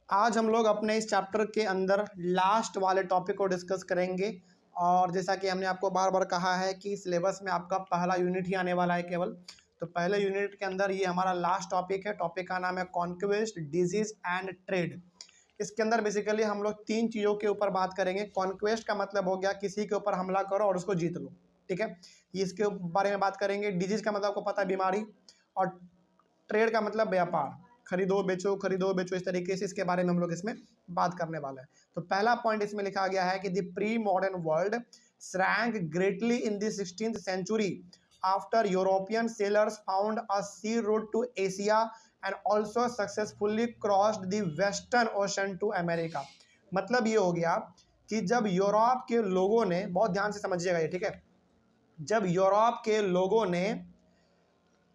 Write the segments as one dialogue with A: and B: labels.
A: आज हम लोग अपने इस चैप्टर के अंदर लास्ट वाले टॉपिक को डिस्कस करेंगे। और जैसा कि हमने आपको बार बार कहा है कि सिलेबस में आपका पहला यूनिट ही आने वाला है केवल। तो पहले यूनिट के अंदर ये हमारा लास्ट टॉपिक है। टॉपिक का नाम है कॉन्क्वेस्ट, डिजीज एंड ट्रेड। इसके अंदर बेसिकली हम लोग तीन चीज़ों के ऊपर बात करेंगे। कॉन्क्वेस्ट का मतलब हो गया किसी के ऊपर हमला करो और उसको जीत लो, ठीक है, ये इसके बारे में बात करेंगे। डिजीज का मतलब आपको पता है बीमारी, और ट्रेड का मतलब व्यापार, खरीदो बेचो, इस तरीके से इसके बारे में हम लोग इसमें बात करने वाले हैं। तो पहला पॉइंट इसमें लिखा गया है कि the pre modern world shrank greatly in the 16th century after European sailors found a sea route to Asia and also successfully crossed the western ocean to America. मतलब ये हो गया कि जब यूरोप के लोगों ने, बहुत ध्यान से समझिएगा ये, ठीक है, जब यूरोप के लोगों ने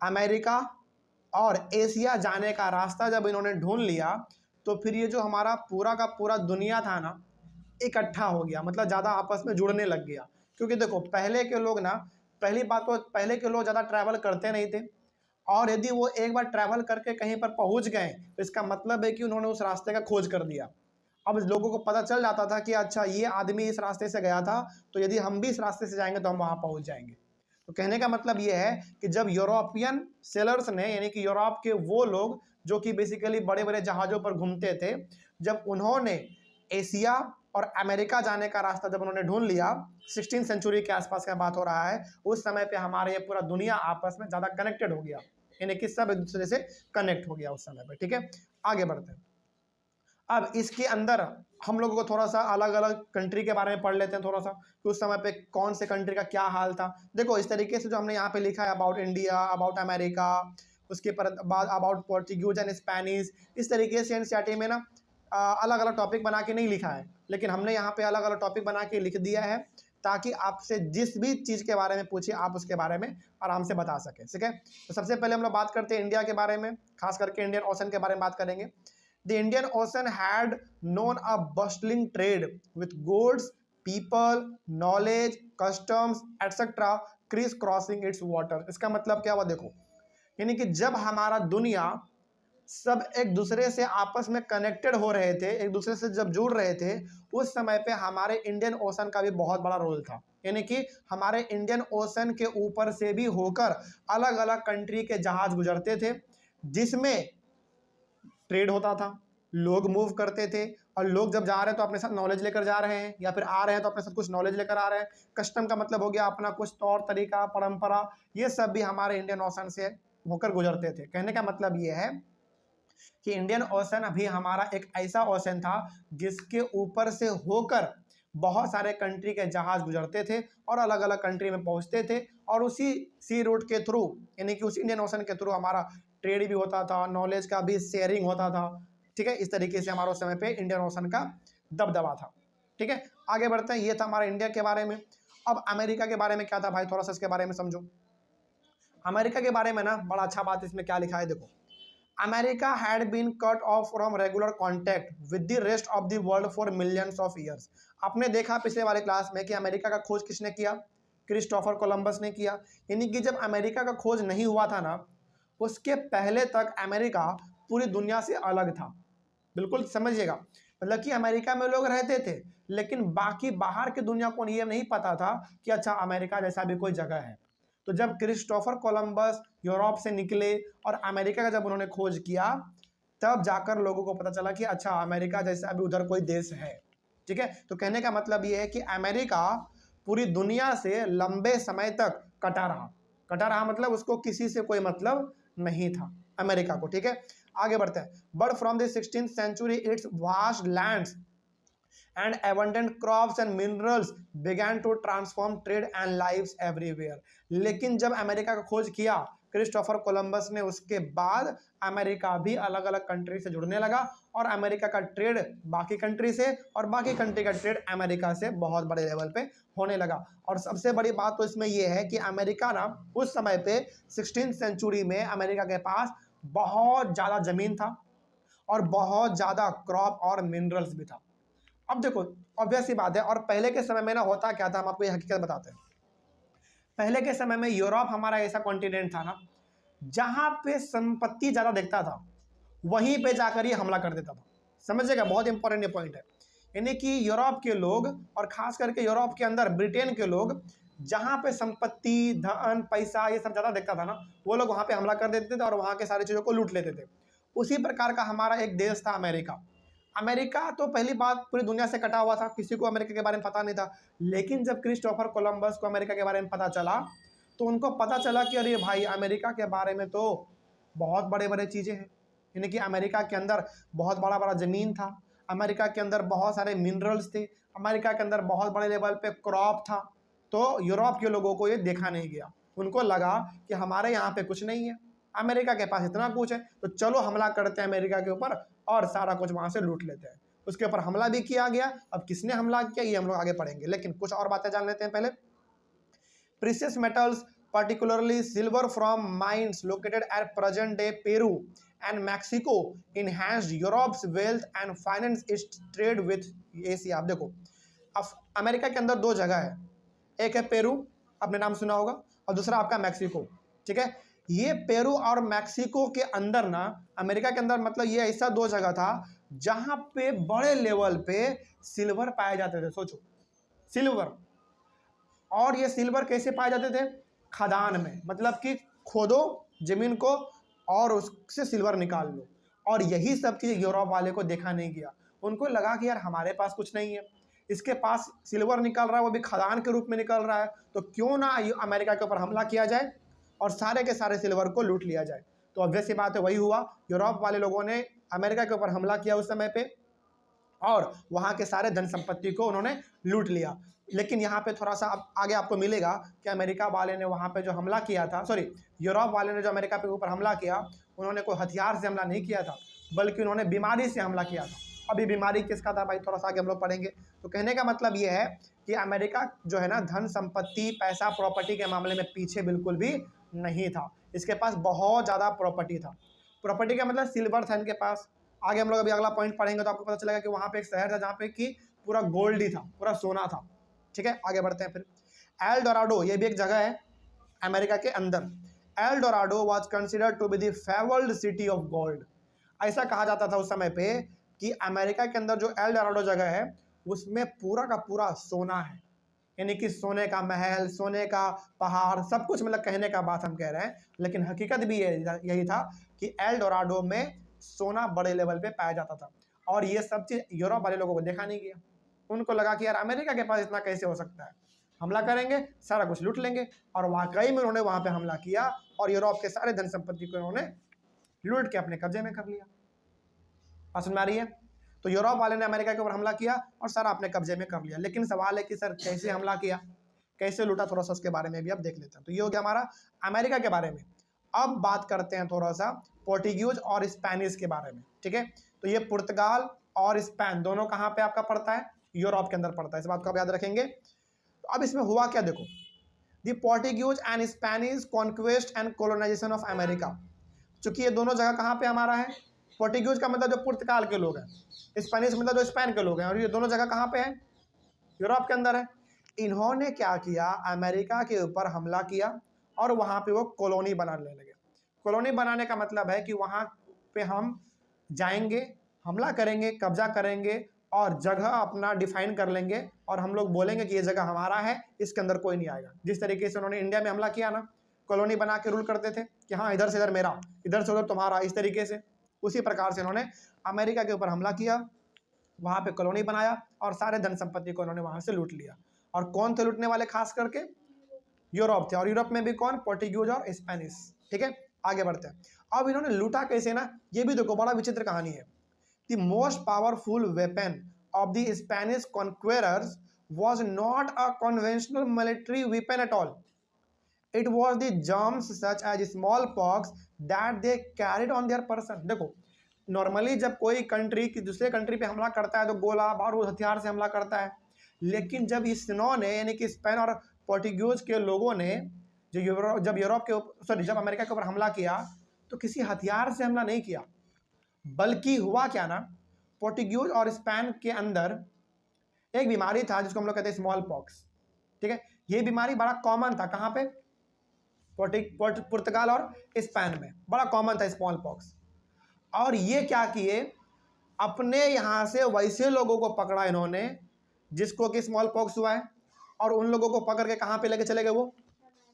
A: अमेरिका और एशिया जाने का रास्ता जब इन्होंने ढूंढ लिया, तो फिर ये जो हमारा पूरा का पूरा दुनिया था ना, इकट्ठा हो गया, मतलब ज़्यादा आपस में जुड़ने लग गया। क्योंकि देखो पहले के लोग ना, पहली बात तो पहले के लोग ज़्यादा ट्रैवल करते नहीं थे, और यदि वो एक बार ट्रैवल करके कहीं पर पहुंच गए तो इसका मतलब है कि उन्होंने उस रास्ते का खोज कर दिया। अब लोगों को पता चल जाता था कि अच्छा ये आदमी इस रास्ते से गया था, तो यदि हम भी इस रास्ते से जाएंगे तो हम वहाँ पहुँच जाएंगे। तो कहने का मतलब ये है कि जब यूरोपियन सेलर्स ने, यानी कि यूरोप के वो लोग जो कि बेसिकली बड़े बड़े जहाज़ों पर घूमते थे, जब उन्होंने एशिया और अमेरिका जाने का रास्ता जब उन्होंने ढूंढ लिया, 16th सेंचुरी के आसपास का बात हो रहा है, उस समय पे हमारे ये पूरा दुनिया आपस में ज़्यादा कनेक्टेड हो गया, यानी कि सब एक दूसरे से कनेक्ट हो गया उस समय पे, ठीक है। आगे बढ़ते हैं। अब इसके अंदर हम लोगों को थोड़ा सा अलग अलग कंट्री के बारे में पढ़ लेते हैं थोड़ा सा, कि उस समय पे कौन से कंट्री का क्या हाल था। देखो इस तरीके से जो हमने यहाँ पे लिखा है, अबाउट इंडिया, अबाउट अमेरिका, उसके बाद अबाउट पोर्चुगीज एंड स्पेनिश, इस तरीके से एनसीईआरटी में ना अलग अलग टॉपिक बना के नहीं लिखा है, लेकिन हमने यहाँ पे अलग अलग टॉपिक बना के लिख दिया है, ताकि आपसे जिस भी चीज़ के बारे में पूछिए आप उसके बारे में आराम से बता सकें, ठीक है। तो सबसे पहले हम लोग बात करते हैं इंडिया के बारे में, खास करके इंडियन ओशन के बारे में बात करेंगे। The Indian Ocean had known a bustling trade with goods, people, knowledge, customs, etc. crisscrossing its water। इसका मतलब क्या हुआ देखो, यानी कि जब हमारा दुनिया सब एक दूसरे से आपस में कनेक्टेड हो रहे थे, एक दूसरे से जब जुड़ रहे थे, उस समय पे हमारे इंडियन ओशन का भी बहुत बड़ा रोल था। यानी कि हमारे इंडियन ओशन के ऊपर से भी होकर अलग अलग कंट्री के जहाज गुजरते थे, जिसमें ट्रेड होता था, लोग मूव करते थे, और लोग जब जा रहे हैं तो अपने साथ नॉलेज लेकर जा रहे हैं, या फिर आ रहे हैं तो अपने साथ कुछ नॉलेज लेकर आ रहे हैं। कस्टम का मतलब हो गया अपना कुछ तौर तरीका, परंपरा, ये सब भी हमारे इंडियन ओशन से होकर गुजरते थे। कहने का मतलब ये है कि इंडियन ओशन अभी हमारा एक ऐसा ओशन था जिसके ऊपर से होकर बहुत सारे कंट्री के जहाज गुजरते थे और अलग अलग कंट्री में पहुंचते थे, और उसी सी रूट के थ्रू, यानी कि उस इंडियन ओशन के थ्रू हमारा ट्रेड भी होता था, नॉलेज का भी शेयरिंग होता था, ठीक है। इस तरीके से हमारा उस समय पे इंडियन ओशन का दबदबा था, ठीक है। आगे बढ़ते हैं, ये था हमारा इंडिया के बारे में। अब अमेरिका के बारे में क्या था भाई, थोड़ा सा इसके बारे में समझो। अमेरिका के बारे में ना बड़ा अच्छा बात इसमें क्या लिखा है देखो, America had been cut off from regular contact with the rest of the world for millions of years. आपने देखा पिछले वाले क्लास में कि अमेरिका का खोज किसने किया, क्रिस्टोफर कोलंबस ने किया। यानी कि जब अमेरिका का खोज नहीं हुआ था ना, उसके पहले तक अमेरिका पूरी दुनिया से अलग था। बिल्कुल समझिएगा, मतलब कि अमेरिका में लोग रहते थे, लेकिन बाकी बाहर की दुनिया को ये नहीं पता था कि अच्छा अमेरिका जैसा भी कोई जगह है। तो जब क्रिस्टोफर कोलंबस यूरोप से निकले और अमेरिका का जब उन्होंने खोज किया, तब जाकर लोगों को पता चला कि अच्छा अमेरिका जैसा भी उधर कोई देश है, ठीक है। तो कहने का मतलब ये है कि अमेरिका पूरी दुनिया से लंबे समय तक कटा रहा मतलब उसको किसी से कोई मतलब नहीं था अमेरिका को, ठीक है। आगे बढ़ते हैं। But from the 16th century its vast lands and abundant crops and minerals began to transform trade and lives everywhere। लेकिन जब अमेरिका का खोज किया क्रिस्टोफर कोलंबस ने, उसके बाद अमेरिका भी अलग अलग कंट्री से जुड़ने लगा, और अमेरिका का ट्रेड बाकी कंट्री से और बाकी कंट्री का ट्रेड अमेरिका से बहुत बड़े लेवल पे होने लगा। और सबसे बड़ी बात तो इसमें यह है कि अमेरिका ना उस समय पे 16th सेंचुरी में अमेरिका के पास बहुत ज़्यादा ज़मीन था और बहुत ज़्यादा क्रॉप और मिनरल्स भी था। अब देखो ऑब्वियस सी बात है, और पहले के समय में ना होता क्या था, हम आपको ये हकीकत बताते हैं। पहले के समय में यूरोप हमारा ऐसा कॉन्टिनेंट था ना, जहां पे संपत्ति ज्यादा दिखता था वहीं पे जाकर ये हमला कर देता था। समझिएगा, बहुत इंपॉर्टेंट ये पॉइंट है। यानी कि यूरोप के लोग और खास करके यूरोप के अंदर ब्रिटेन के लोग जहाँ पे संपत्ति, धन, पैसा ये सब ज़्यादा दिखता था ना, वो लोग वहाँ पे हमला कर देते थे और वहाँ के सारी चीज़ों को लूट लेते थे। उसी प्रकार का हमारा एक देश था अमेरिका। अमेरिका तो पहली बात पूरी दुनिया से कटा हुआ था, किसी को अमेरिका के बारे में पता नहीं था। लेकिन जब क्रिस्टोफर कोलंबस को अमेरिका के बारे में पता चला, तो उनको पता चला कि अरे भाई, अमेरिका के बारे में तो बहुत बड़े बड़े चीज़ें हैं। यानी कि अमेरिका के अंदर बहुत बड़ा बड़ा ज़मीन था, अमेरिका के अंदर बहुत सारे मिनरल्स थे, अमेरिका के अंदर बहुत बड़े लेवल पे क्रॉप था। तो यूरोप के लोगों को ये देखा नहीं गया, उनको लगा कि हमारे यहाँ पे कुछ नहीं है, अमेरिका के पास इतना कुछ है, तो चलो हमला करते हैं अमेरिका के ऊपर और सारा कुछ वहाँ से लूट लेते हैं। उसके ऊपर हमला भी किया गया। अब किसने हमला किया ये हम लोग आगे पढ़ेंगे, लेकिन कुछ और बातें जान लेते हैं पहले। Precious metals, particularly silver from mines located at present-day Peru and Mexico, enhanced Europe's wealth and financed its trade with Asia। आप देखो, अब अमेरिका के अंदर दो जगह है, एक है पेरू, आपने नाम सुना होगा, और दूसरा आपका मैक्सिको। ठीक है, ये पेरू और मैक्सिको के अंदर ना, अमेरिका के अंदर मतलब ये ऐसा दो जगह था जहां पे बड़े लेवल पे सिल्वर पाए जाते थे। सोचो, सिल्वर। और ये सिल्वर कैसे पाए जाते थे? खदान में, मतलब कि खोदो जमीन को और उससे सिल्वर निकाल लो। और यही सब चीज़ यूरोप वाले को देखा नहीं गया। उनको लगा कि यार हमारे पास कुछ नहीं है, इसके पास सिल्वर निकल रहा है, वो भी खदान के रूप में निकल रहा है, तो क्यों ना अमेरिका के ऊपर हमला किया जाए और सारे के सारे सिल्वर को लूट लिया जाए। तो ऑब्वियस सी बात है, वही हुआ। यूरोप वाले लोगों ने अमेरिका के ऊपर हमला किया उस समय पे और वहाँ के सारे धन संपत्ति को उन्होंने लूट लिया। लेकिन यहाँ पे थोड़ा सा आगे आपको मिलेगा कि अमेरिका वाले ने वहाँ पे जो हमला किया था, सॉरी, यूरोप वाले ने जो अमेरिका के ऊपर हमला किया, उन्होंने कोई हथियार से हमला नहीं किया था, बल्कि उन्होंने बीमारी से हमला किया था। अभी बीमारी किसका था भाई, थोड़ा सा आगे हम लोग पढ़ेंगे। तो कहने का मतलब ये है कि अमेरिका जो है ना, धन संपत्ति, पैसा, प्रॉपर्टी के मामले में पीछे बिल्कुल भी नहीं था। इसके पास बहुत ज़्यादा प्रॉपर्टी था। प्रॉपर्टी का मतलब सिल्वर था इनके पास। आगे हम लोग अभी अगला पॉइंट पढ़ेंगे तो आपको पता चलेगा कि वहाँ पे एक शहर था जहाँ पे कि पूरा गोल्ड ही था, पूरा सोना था। ठीक है, आगे बढ़ते हैं फिर। एल डोराडो, ये भी एक जगह है अमेरिका के अंदर। El Dorado was considered to be the favoured city of gold. ऐसा कहा जाता था उस समय पे कि अमेरिका के अंदर जो एल डोराडो जगह है उसमें पूरा का पूरा सोना है। यानी कि सोने का महल, सोने का पहाड़, सब कुछ, मतलब कहने का बात हम कह रहे हैं, लेकिन हकीकत भी यही था कि एल डोराडो में सोना बड़े लेवल पे पाया जाता था। और ये सब चीज़ यूरोप वाले लोगों को देखा नहीं गया। उनको लगा कि यार अमेरिका के पास इतना कैसे हो सकता है, हमला करेंगे, सारा कुछ लूट लेंगे। और वाकई में उन्होंने वहाँ पे हमला किया और यूरोप के सारे धन संपत्ति को उन्होंने लूट के अपने कब्जे में कर लिया। बात समझ में आ रही है? तो यूरोप वाले ने अमेरिका के ऊपर हमला किया और सारा अपने कब्जे में कर लिया। लेकिन सवाल है कि सर कैसे हमला किया, कैसे लूटा, थोड़ा सा उसके बारे में भी अब देख लेते हैं। तो ये हो गया हमारा अमेरिका के बारे में। अब बात करते हैं थोड़ा सा पोर्टुगीज और स्पेनिश के बारे में। ठीक है, तो ये पुर्तगाल और स्पेन दोनों कहाँ पे आपका पड़ता है? यूरोप के अंदर पड़ता है। इस बात को आप याद रखेंगे। तो अब इसमें हुआ क्या, देखो, the Portuguese and Spanish conquest and colonisation of America. चूंकि ये दोनों जगह कहाँ पे हमारा है? पोर्टुगीज का मतलब जो पुर्तगाल के लोग हैं, स्पेनिश मतलब जो स्पेन के लोग हैं, और ये दोनों जगह कहाँ पे है? यूरोप के अंदर है। इन्होंने क्या किया, अमेरिका के ऊपर हमला किया और वहाँ पे वो कॉलोनी बनाने लगे। कॉलोनी बनाने का मतलब है कि वहाँ पे हम जाएंगे, हमला करेंगे, कब्जा करेंगे और जगह अपना डिफाइन कर लेंगे और हम लोग बोलेंगे कि ये जगह हमारा है, इसके अंदर कोई नहीं आएगा। जिस तरीके से उन्होंने इंडिया में हमला किया ना, कॉलोनी बना के रूल करते थे कि हाँ इधर से इधर मेरा, इधर से उधर तुम्हारा, इस तरीके से, उसी प्रकार से उन्होंने अमेरिका के ऊपर हमला किया, वहाँ पे कॉलोनी बनाया और सारे धन संपत्ति को उन्होंने वहाँ से लूट लिया। और कौन थे लूटने वाले? खास करके यूरोप थे। और यूरोप में भी कौन? पोर्टुगीज और स्पेनिश। ठीक है, आगे बढ़ते हैं। अब इन्होंने लूटा कैसे ना, ये भी देखो, बड़ा विचित्र कहानी है। The most powerful weapon of the Spanish conquerors was not a conventional military weapon at all. It was the germs such as smallpox that they carried on their person. देखो, नॉर्मली जब कोई कंट्री की दूसरे country पे हमला करता है तो गोला बारूद हथियार से हमला करता है। लेकिन जब इन्होंने, यानी कि स्पेन और पोर्टुगीज के लोगों ने जब यूरोप के ऊपर, जब अमेरिका के ऊपर हमला किया तो किसी हथियार से हमला नहीं किया, बल्कि हुआ क्या ना, पोर्टुगीज और स्पेन के अंदर एक बीमारी था जिसको हम लोग कहते हैं स्मॉल पॉक्स। ठीक है, ये बीमारी बड़ा कॉमन था। कहाँ पे? पुर्तगाल और स्पेन में बड़ा कॉमन था स्मॉल पॉक्स। और ये क्या किए, अपने यहाँ से वैसे लोगों को पकड़ा इन्होंने जिसको कि स्मॉल पॉक्स हुआ है, और उन लोगों को पकड़ के कहाँ पे लेके चले गए, वो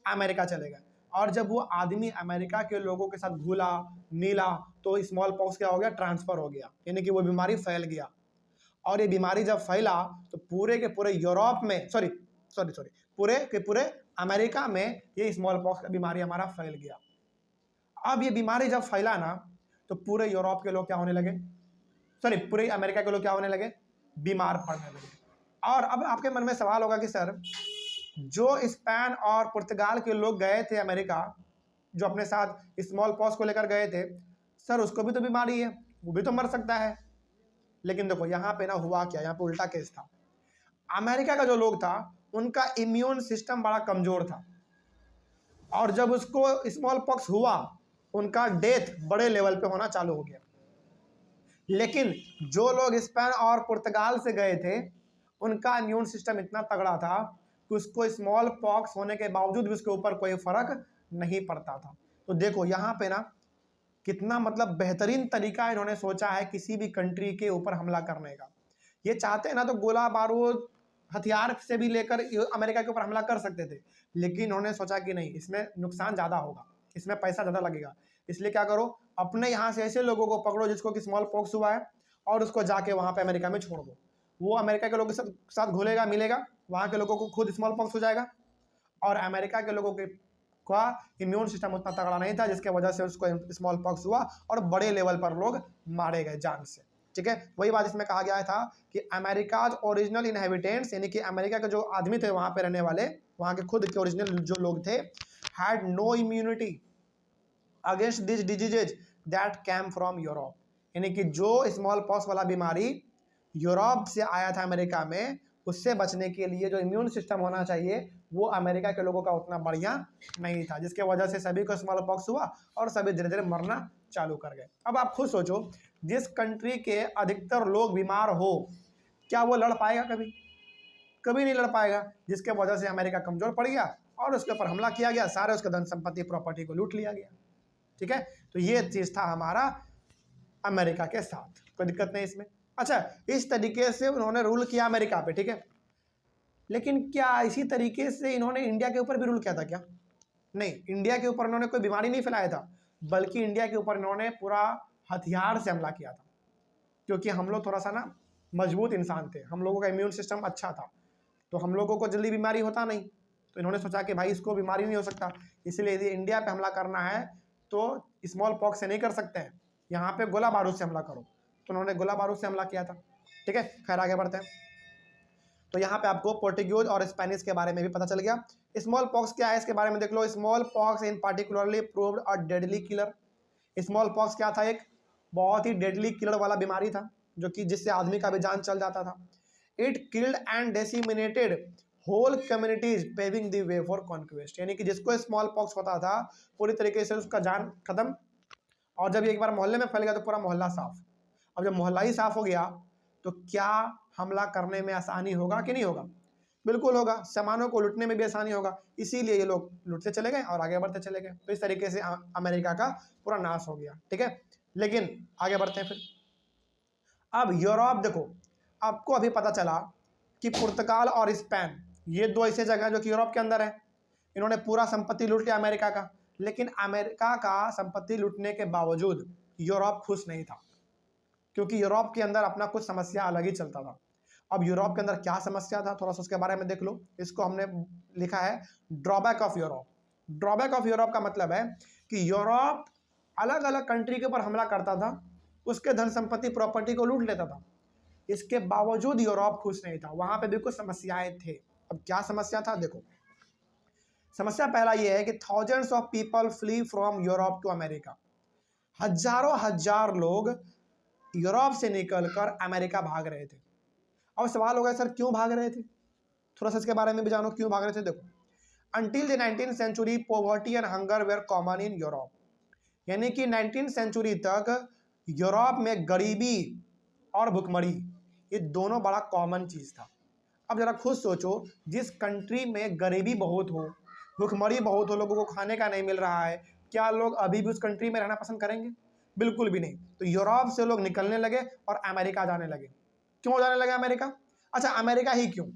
A: अमेरिका चले गए। और जब वो आदमी अमेरिका के लोगों के साथ घुला मिला तो स्मॉल पॉक्स क्या हो गया, ट्रांसफर हो गया, यानी कि वो बीमारी फैल गया। और ये बीमारी जब फैला तो पूरे के पूरे यूरोप में सॉरी सॉरी सॉरी पूरे के पूरे अमेरिका में ये स्मॉल पॉक्स का बीमारी हमारा फैल गया। अब ये बीमारी जब फैला ना तो पूरे यूरोप के लोग क्या होने लगे, सॉरी पूरे अमेरिका के लोग क्या होने लगे, बीमार पड़ने लगे। और अब आपके मन में सवाल होगा कि सर जो स्पेन और पुर्तगाल के लोग गए थे अमेरिका, जो अपने साथ स्मॉल पॉक्स को लेकर गए थे, सर उसको भी तो बीमारी है, वो भी तो मर सकता है। लेकिन देखो यहाँ पे ना हुआ क्या, यहाँ पे उल्टा केस था। अमेरिका का जो लोग था उनका इम्यून सिस्टम बड़ा कमजोर था, और जब उसको स्मॉल पॉक्स हुआ उनका डेथ बड़े लेवल पे होना चालू हो गया। लेकिन जो लोग स्पेन और पुर्तगाल से गए थे उनका इम्यून सिस्टम इतना तगड़ा था कि उसको स्मॉल पॉक्स होने के बावजूद भी उसके ऊपर कोई फर्क नहीं पड़ता था। तो देखो यहाँ पे ना कितना मतलब बेहतरीन तरीका इन्होंने सोचा है किसी भी कंट्री के ऊपर हमला करने का। ये चाहते हैं ना तो गोला बारूद हथियार से भी लेकर अमेरिका के ऊपर हमला कर सकते थे, लेकिन इन्होंने सोचा कि नहीं, इसमें नुकसान ज़्यादा होगा, इसमें पैसा ज़्यादा लगेगा, इसलिए क्या करो, अपने यहाँ से ऐसे लोगों को पकड़ो जिसको कि स्मॉल पॉक्स हुआ है और उसको जाके वहाँ पे अमेरिका में छोड़ दो। वो अमेरिका के लोगों के साथ घुलेगा मिलेगा, वहाँ के लोगों को खुद स्मॉल पॉक्स हो जाएगा, और अमेरिका के लोगों के का इम्यून सिस्टम उतना तगड़ा नहीं था जिसके वजह से उसको स्मॉल पॉक्स हुआ और बड़े लेवल पर लोग मारे गए जान से। ठीक है, वही बात इसमें कहा गया था कि अमेरिकाज ओरिजिनल इनहेबिटेंट्स, यानी कि अमेरिका के जो आदमी थे वहाँ पे रहने वाले, वहाँ के खुद के ओरिजिनल जो लोग थे, had no immunity against this diseases that came from Europe, यानी कि जो स्मॉल पॉक्स वाला बीमारी यूरोप से आया था अमेरिका में, उससे बचने के लिए जो इम्यून सिस्टम होना चाहिए वो अमेरिका के लोगों का उतना बढ़िया नहीं था, जिसके वजह से सभी को स्मॉल पॉक्स हुआ और सभी धीरे धीरे मरना चालू कर गए। अब आप खुद सोचो, जिस कंट्री के अधिकतर लोग बीमार हो, क्या वो लड़ पाएगा? कभी कभी नहीं लड़ पाएगा, जिसके वजह से अमेरिका कमजोर पड़ गया और उसके ऊपर हमला किया गया, सारे उसके धन संपत्ति प्रॉपर्टी को लूट लिया गया। ठीक है, तो ये चीज था हमारा अमेरिका के साथ, कोई दिक्कत नहीं इसमें। अच्छा, इस तरीके से उन्होंने रूल किया अमेरिका पे, ठीक है, लेकिन क्या इसी तरीके से इन्होंने इंडिया के ऊपर भी रूल किया था क्या? नहीं, इंडिया के ऊपर इन्होंने कोई बीमारी नहीं फैलाया था, बल्कि इंडिया के ऊपर इन्होंने पूरा हथियार से हमला किया था, क्योंकि हम लोग थोड़ा सा ना मजबूत इंसान थे, हम लोगों का इम्यून सिस्टम अच्छा था, तो हम लोगों को जल्दी बीमारी होता नहीं, तो इन्होंने सोचा कि भाई इसको बीमारी नहीं हो सकता, इसलिए यदि इंडिया पे हमला करना है तो स्मॉल पॉक्स से नहीं कर सकते हैं, यहाँ पे गोला बारूद से हमला करो, तो उन्होंने गोला बारूद से हमला किया था। ठीक है, खैर आगे बढ़ते हैं। तो यहाँ पे आपको पोर्टुगीज और स्पेनिश के बारे में भी पता चल गया। स्मॉल पॉक्स क्या है इसके बारे में देख लो। Smallpox in particularly proved a deadly killer. Smallpox क्या था? एक बहुत ही डेडली किलर वाला बीमारी था, जो कि जिससे आदमी का भी जान चल जाता था। It killed and decimated whole communities paving the way for conquest, यानी कि जिसको स्मॉल पॉक्स होता था पूरी तरीके से उसका जान खत्म, और जब एक बार मोहल्ले में फैल गया तो पूरा मोहल्ला साफ। अब जब मोहल्ला ही साफ हो गया तो क्या हमला करने में आसानी होगा कि नहीं होगा? बिल्कुल होगा, सामानों को लूटने में भी आसानी होगा, इसीलिए ये लोग लूटते चले गए और आगे बढ़ते चले गए। तो इस तरीके से अमेरिका का पूरा नाश हो गया। ठीक है, लेकिन आगे बढ़ते हैं फिर। अब यूरोप देखो, आपको अभी पता चला कि पुर्तगाल और स्पेन ये दो ऐसे जगह जो कि यूरोप के अंदर है, इन्होंने पूरा संपत्ति लूट लिया अमेरिका का, लेकिन अमेरिका का संपत्ति लूटने के बावजूद यूरोप खुश नहीं था, क्योंकि यूरोप के अंदर अपना कुछ समस्या अलग ही चलता था। अब यूरोप के अंदर क्या समस्या था, थोड़ा सा उसके बारे में देख लो। इसको हमने लिखा है drawback of Europe. Drawback of Europe का मतलब है कि यूरोप अलग अलग कंट्री के ऊपर हमला करता था, उसके धन संपत्ति प्रॉपर्टी को लूट लेता था, इसके बावजूद यूरोप खुश नहीं था, वहां पे भी कुछ समस्याएं थे। अब क्या समस्या था देखो। समस्या पहला ये है कि thousands of people flee from Europe to America. हजारों हजार लोग यूरोप से निकलकर अमेरिका भाग रहे थे। अब सवाल होगा सर क्यों भाग रहे थे, थोड़ा सा इसके बारे में भी जानो क्यों भाग रहे थे। देखो, until the 19th century poverty and hunger were common in Europe, यानी कि 19th सेंचुरी तक यूरोप में गरीबी और भुखमरी ये दोनों बड़ा कॉमन चीज था। अब जरा खुद सोचो, जिस कंट्री में गरीबी बहुत हो, भुखमरी बहुत हो, लोगों को खाने का नहीं मिल रहा है, क्या लोग अभी भी उस कंट्री में रहना पसंद करेंगे? बिल्कुल भी नहीं। तो यूरोप से लोग निकलने लगे और अमेरिका जाने लगे। क्यों जाने लगे अमेरिका? अच्छा, अमेरिका ही क्यों?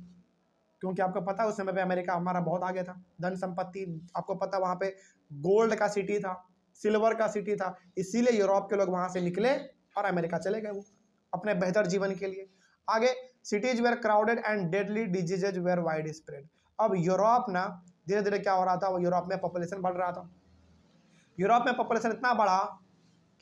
A: क्योंकि आपको पता है उस समय पे अमेरिका हमारा बहुत आगे था, धन संपत्ति, आपको पता वहाँ पे गोल्ड का सिटी था, सिल्वर का सिटी था, इसीलिए यूरोप के लोग वहाँ से निकले और अमेरिका चले गए वो अपने बेहतर जीवन के लिए। आगे, cities were crowded and deadly diseases were widespread. अब यूरोप ना धीरे धीरे क्या हो रहा था, वो यूरोप में पॉपुलेशन बढ़ रहा था। यूरोप में पॉपुलेशन इतना बढ़ा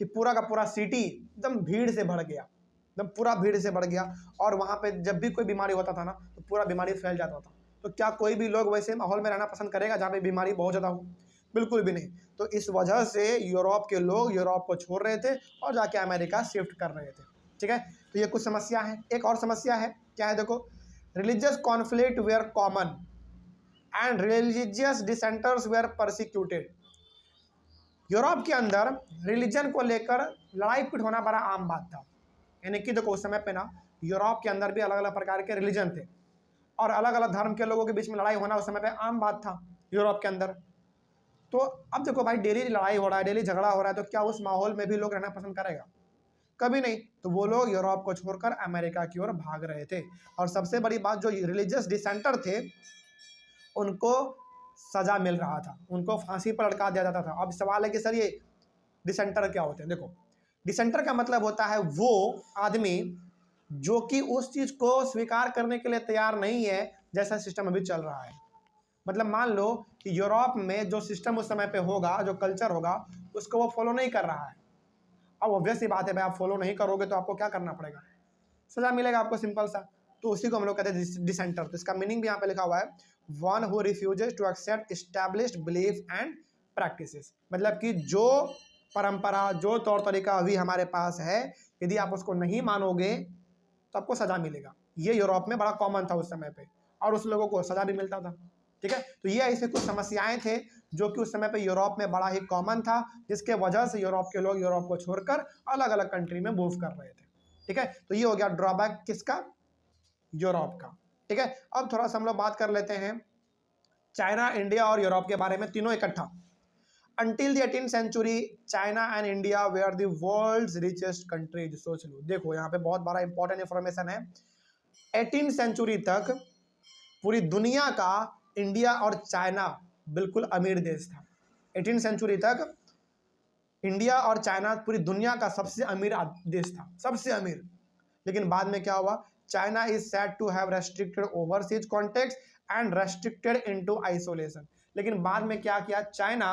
A: कि पूरा का पूरा सिटी एकदम भीड़ से भर गया, एकदम पूरा भीड़ से बढ़ गया। और वहाँ पे जब भी कोई बीमारी होता था ना तो पूरा बीमारी फैल जाता था। तो क्या कोई भी लोग वैसे माहौल में रहना पसंद करेगा जहाँ पे बीमारी बहुत ज़्यादा हो? बिल्कुल भी नहीं। तो इस वजह से यूरोप के लोग यूरोप को छोड़ रहे थे और जाके अमेरिका शिफ्ट कर रहे थे। ठीक है, तो ये कुछ समस्या है। एक और समस्या है, क्या है देखो, religious conflict were common and religious dissenters were persecuted. Europe के अंदर रिलीजन को लेकर लड़ाई पीट होना बड़ा आम बात था। यानी कि देखो उस समय पे ना यूरोप के अंदर भी अलग अलग प्रकार के रिलीजन थे और अलग अलग धर्म के लोगों के बीच में लड़ाई होना उस समय पे आम बात था यूरोप के अंदर। तो अब देखो भाई, डेली लड़ाई हो रहा है, डेली झगड़ा हो रहा है, तो क्या उस माहौल में भी लोग रहना पसंद करेगा? कभी नहीं। तो वो लोग यूरोप को छोड़कर अमेरिका की ओर भाग रहे थे। और सबसे बड़ी बात, जो रिलीजियस डिसेंटर थे उनको सजा मिल रहा था, उनको फांसी पर लटका दिया जाता था। अब सवाल है कि सर ये डिसेंटर क्या होते हैं? देखो, डिसेंटर का मतलब होता है वो आदमी जो कि उस चीज को स्वीकार करने के लिए तैयार नहीं है जैसा सिस्टम अभी चल रहा है। मतलब मान लो कि यूरोप में जो सिस्टम उस समय पे होगा, जो कल्चर होगा, उसको वो फॉलो नहीं कर रहा है। अब ऑब्वियस सी बात है भाई, आप फॉलो नहीं करोगे तो आपको क्या करना पड़ेगा? सजा मिलेगा आपको, सिंपल सा। तो उसी को हम लोग कहते हैं डिसेंटर। तो इसका मीनिंग भी यहाँ पे लिखा हुआ है, one who refuses to accept established belief and practices. मतलब कि जो परंपरा, जो तौर तरीका अभी हमारे पास है, यदि आप उसको नहीं मानोगे तो आपको सजा मिलेगा। ये यूरोप में बड़ा कॉमन था उस समय पे, और उस लोगों को सजा भी मिलता था। ठीक है, तो ये ऐसे कुछ समस्याएं थे जो कि उस समय पे यूरोप में बड़ा ही कॉमन था, जिसके वजह से यूरोप के लोग यूरोप को छोड़कर अलग अलग कंट्री में मूव कर रहे थे। ठीक है, तो ये हो गया ड्रॉबैक किसका? यूरोप का। ठीक है, अब थोड़ा सा हम लोग बात कर लेते हैं चाइना, इंडिया और यूरोप के बारे में, तीनों इकट्ठा। Until the 18th century, China and India were the world's richest countries। सोच लो, देखो यहाँ पे बहुत बड़ा इंपॉर्टेंट इंफॉर्मेशन है। 18th सेंचुरी तक पूरी दुनिया का इंडिया और चाइना बिल्कुल अमीर देश था। 18th सेंचुरी तक इंडिया और चाइना पूरी दुनिया का सबसे अमीर देश था, सबसे अमीर। लेकिन बाद में क्या हुआ? China is said to have restricted overseas contacts and restricted into isolation. लेकिन बाद में क्या किया? चाइना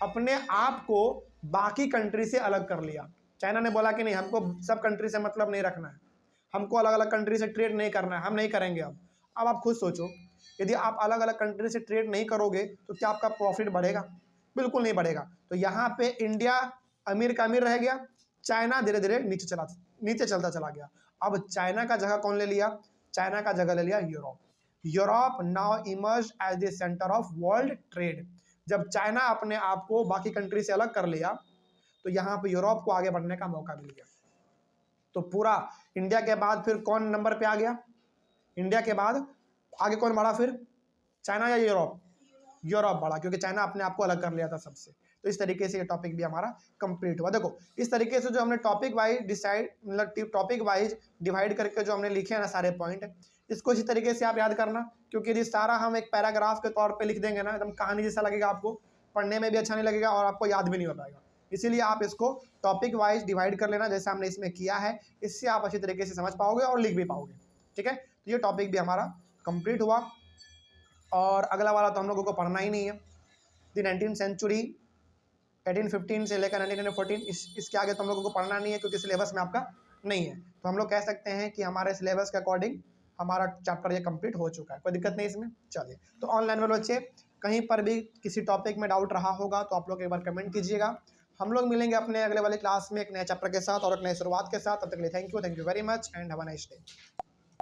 A: अपने आप को बाकी कंट्री से अलग कर लिया। चाइना ने बोला कि नहीं, हमको सब कंट्री से मतलब नहीं रखना है, हमको अलग अलग कंट्री से ट्रेड नहीं करना है, हम नहीं करेंगे। अब आप खुद सोचो, यदि आप अलग अलग कंट्री से ट्रेड नहीं करोगे तो क्या आपका प्रॉफिट बढ़ेगा? बिल्कुल नहीं बढ़ेगा। तो यहाँ पे इंडिया अमीर का अमीर रह गया, चाइना धीरे धीरे नीचे चलता चला गया। अब चाइना का जगह कौन ले लिया? चाइना का जगह ले लिया Europe. Europe now emerge as the centre of world trade. जब चाइना अपने आप को बाकी कंट्री से अलग कर लिया तो यहाँ पे यूरोप को आगे बढ़ने का मौका मिल गया। तो पूरा इंडिया के बाद फिर कौन नंबर पे आ गया? इंडिया के बाद आगे कौन बढ़ा फिर? चाइना या यूरोप? यूरोप बढ़ा, क्योंकि चाइना अपने आप को अलग कर लिया था सबसे। तो इस तरीके से ये टॉपिक भी हमारा कंप्लीट हुआ। देखो, इस तरीके से जो हमने टॉपिक वाइज डिवाइड करके जो हमने लिखे हैं ना सारे पॉइंट, इसको इसी तरीके से आप याद करना। क्योंकि यदि सारा हम एक पैराग्राफ के तौर पे लिख देंगे ना, एकदम कहानी जैसा लगेगा, आपको पढ़ने में भी अच्छा नहीं लगेगा और आपको याद भी नहीं हो पाएगा। इसीलिए आप इसको टॉपिक वाइज डिवाइड कर लेना, जैसे हमने इसमें किया है। इससे आप अच्छी तरीके से समझ पाओगे और लिख भी पाओगे। ठीक है, तो ये टॉपिक भी हमारा कंप्लीट हुआ। और अगला वाला तो हम लोगों को पढ़ना ही नहीं है। दी 19th सेंचुरी 1815 से लेकर 1914, इसके आगे तो हम लोगों को पढ़ना नहीं है, क्योंकि सिलेबस में आपका नहीं है। तो हम लोग कह सकते हैं कि हमारे सिलेबस के अकॉर्डिंग हमारा चैप्टर ये कंप्लीट हो चुका है, कोई दिक्कत नहीं इसमें। चलिए, तो ऑनलाइन में बच्चे कहीं पर भी किसी टॉपिक में डाउट रहा होगा तो आप लोग एक बार कमेंट कीजिएगा। हम लोग मिलेंगे अपने अगले वाले क्लास में एक नए चैप्टर के साथ और एक नए शुरुआत के साथ। तब तक के लिए thank you very much and have a nice day.